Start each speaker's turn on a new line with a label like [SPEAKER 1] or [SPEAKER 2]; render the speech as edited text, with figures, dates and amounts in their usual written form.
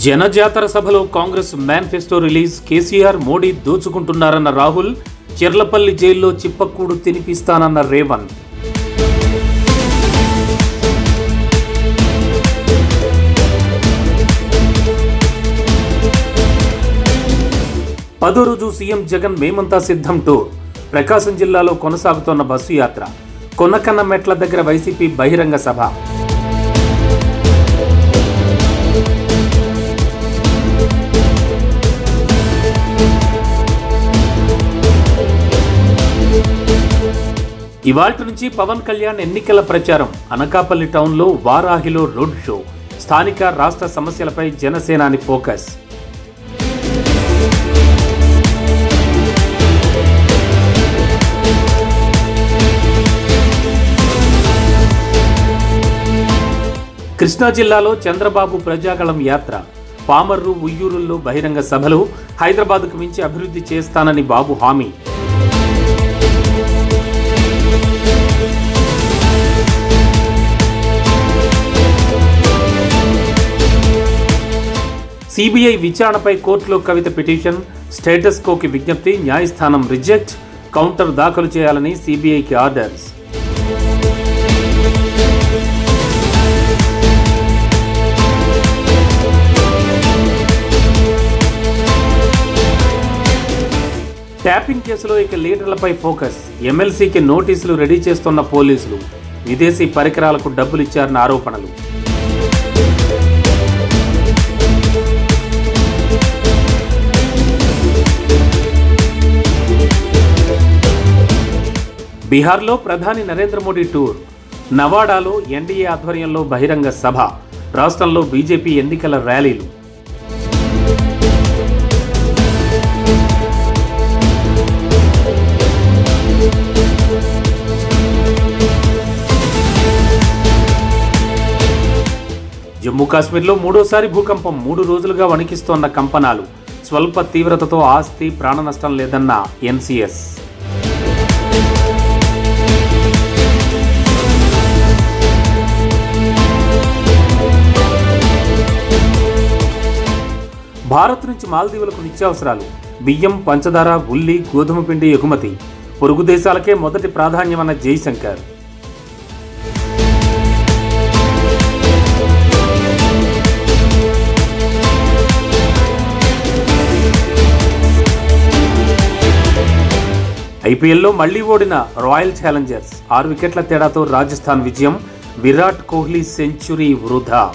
[SPEAKER 1] జనజాతర సభలో Congress manifesto release. KCR Modi దోచుకుంటున్నారన్న Rahul. Cherlapally జైల్లో చిప్పకూడు తినిపిస్తానన్న రేవంత్. పదో రోజు సీఎం జగన్ మేమంతా సిద్ధం టూర్. ప్రకాశం జిల్లాలో కొనసాగుతోన్న బస్సు యాత్ర. కొనకన్న మెట్ల దగ్గర వైసీపీ బహిరంగ సభ. ఇవాల్టి నుంచి పవన్ కళ్యాణ్ ఎన్నికల ప్రచారం. అనకాపల్లి టౌన్లో వారాహిలో రోడ్ షో. స్థానిక రాష్ట్ర సమస్యలపై జనసేనాని ఫోకస్. కృష్ణా జిల్లాలో చంద్రబాబు ప్రజాగళం యాత్ర. పామర్రు, ఉయ్యూరుల్లో బహిరంగ సభలు. హైదరాబాద్కు మించి అభివృద్ధి చేస్తానని బాబు హామీ. సిబిఐ విచారణపై కోర్టులో కవిత పిటిషన్. స్టేటస్ కోకి విజ్ఞప్తి. న్యాయస్థానం రిజెక్ట్. కౌంటర్ దాఖలు చేయాలని సిబిఐకి ఆర్డర్స్. ట్యాపింగ్ కేసులో ఇక లీడర్లపై ఫోకస్. ఎమ్మెల్సీకి నోటీసులు రెడీ చేస్తున్న పోలీసులు. విదేశీ పరికరాలకు డబ్బులిచ్చారన్న ఆరోపణలు. బీహార్లో ప్రధాని నరేంద్ర మోడీ టూర్. నవాడాలో ఎన్డీఏ ఆధ్వర్యంలో బహిరంగ సభ. రాష్ట్రంలో బీజేపీ ఎన్నికల ర్యాలీలు. జమ్మూ కాశ్మీర్లో మూడోసారి భూకంపం. 3 రోజులుగా వణికిస్తోన్న కంపనాలు. స్వల్ప తీవ్రతతో ఆస్తి, ప్రాణ నష్టం లేదన్న ఎన్సీఎస్. భారత్ నుంచి మాల్దీవులకు నిత్యావసరాలు. బియ్యం, పంచదార, ఉల్లి, గోధుమ పిండి ఎగుమతి. పొరుగు దేశాలకే మొదటి ప్రాధాన్యమన్న జైశంకర్. ఐపీఎల్లో మళ్లీ ఓడిన రాయల్ ఛాలెంజర్స్. 6 వికెట్ల తేడాతో రాజస్థాన్ విజయం. విరాట్ కోహ్లీ సెంచరీ వృధా.